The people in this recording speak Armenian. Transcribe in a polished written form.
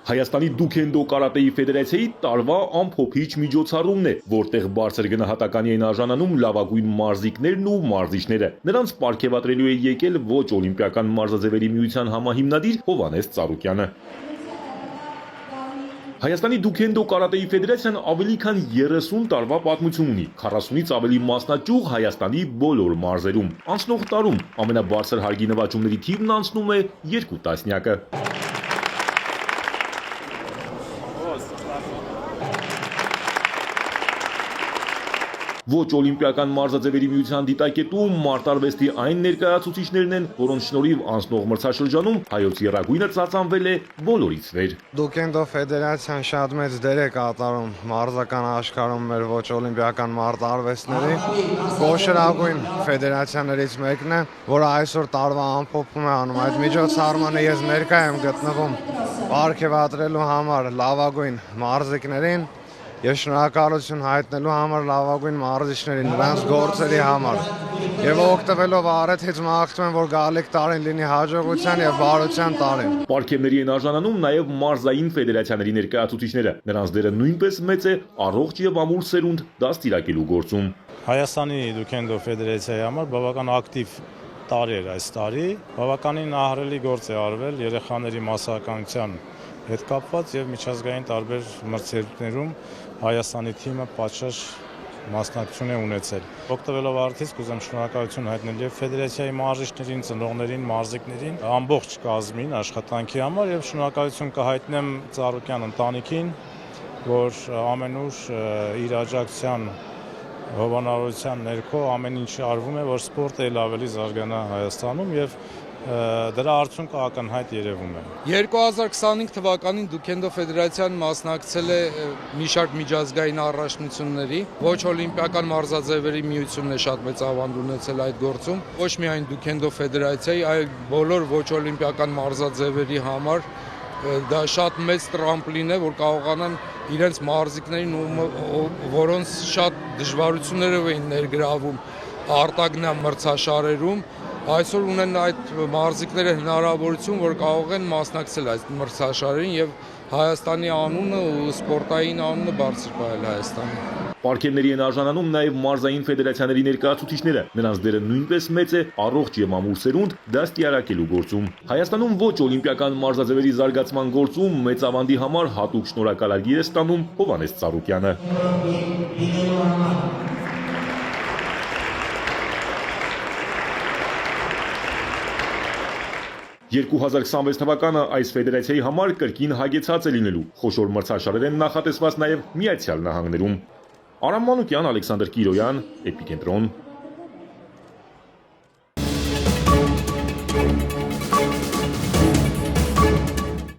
Հայաստանի դուքենդո կարատեի ֆեդերացիայի տարվա ամփոփիչ միջոցառումն է, որտեղ բարձր գնահատականի են արժանանում լավագույն մարզիկներն ու մարզիչները։ Նրանց պարգևատրելու է եկել ոչ օլիմպիական մարզաձևերի միության համահիմնադիր Հովհաննես Ծառուկյանը։ Հայաստանի դուքենդո կարատեի ֆեդերացիան ավելի քան 30 տարվա պատմություն ունի, 40-ից ավելի մասնաճյուղ Հայաստանի բոլոր մարզերում։ Անցնող տարում ամենաբարձր հարգի նվաճումների թիվն անցնում է 2 տասնյակը։ Ոչ օլիմպիական մարզաձևերի միության դիտակետում մարտարվեստի այն ներկայացուցիչներն են, որոնց շնորհիվ անցնող մրցաշրջանում հայոց եռագույնը ծածանվել է բոլորից վեր։ Դուքենդո ֆեդերացիան շատ մեծ դեր է կատարում մարզական աշխարհում մեր ոչ օլիմպիական մարտարվեստների։ Կոշերագույն ֆեդերացիաներից մեկն է, որը այսօր տարվա ամփոփում է անում։ Այդ միջոցառմանը ես ներկա եմ գտնվում պարգևատրելու համար լավագույն մարզիկներին եւ շնորհակալություն հայտնելու համար լավագույն մարզիչներին, նրանց գործերի համար։ Եվ օգտվելով առեթից մաղթում եմ, որ գալիք տարին լինի հաջողության եւ բարության տարի։ Պարգևների են արժանանում նաեւ մարզային ֆեդերացիաների ներկայացուցիչները։ Նրանց դերը նույնպես մեծ է առողջ եւ ամուր սերունդ դաստիարակելու գործում։ Հայաստանի դուքենդո ֆեդերացիայի համար բավական ակտիվ տարի էր այս տարի։ Բավականին ահռելի գործ է արվել երեխաների մասսայականության հետ կապված եւ միջազգային տարբեր մրցույթներում Հայաստանի թիմը պատշաճ մասնակցություն է ունեցել։ Օգտվելով արդից կուզեմ շնորհակալություն հայտնել եւ ֆեդերացիայի մարզիչներին, ծնողներին, մարզիկներին, ամբողջ կազմին աշխատանքի համար եւ շնորհակալություն կհայտնեմ Ծառուկյան ընտանիքին, որ ամենուր իր աջակցության հովանավորության ներքո ամեն ինչ արվում է, որ սպորտը ել ավելի զարգանա Հայաստանում եւ դրա արդյունքը ակնհայտ երևում է։ 2025 թվականին Դուքենդո ֆեդերացիան մասնակցել է մի շարք միջազգային առաջնությունների, ոչ օլիմպիական մարզաձևերի միությունն է շատ մեծ ավանդ ունեցել այդ գործում, ոչ միայն Դուքենդո ֆեդերացիայի, այլ բոլոր ոչ օլիմպիական մարզաձևերի համար դա շատ մեծ տրամպլին է, որ կարողանան իրենց մարզիկներին, որոնց շատ դժվարություններով էին ներգրավում արտագնա մրցաշարերում, այսօր ունեն այդ մարզիկները հնարավորություն, որ կարող են մասնակցել այդ մրցաշարերին եւ Հայաստանի անունը ու սպորտային անունը բարձր պահել Հայաստանի։ Պարգևների են արժանանում նաև մարզային ֆեդերացիաների ներկայացուցիչները։ Նրանց դերը նույնպես մեծ է առողջ եւ ամուր սերունդ դաստիարակելու գործում։ Հայաստանում ոչ օլիմպիական մարզաձևերի զարգացման գործում մեծ ավանդի համար հատուկ շնորհակալագիր է ստանում Հովհաննես Ծառուկյանը։ 2026 թվականը այս ֆեդերացիայի համար կրկին հագեցած է լինելու։ Խոշոր մրցաշարեր են նախատեսված նաև Միացյալ Նահանգներում։ Արամ Մանուկյան, Ալեքսանդր Կիրոյան, Էպիկենտրոն։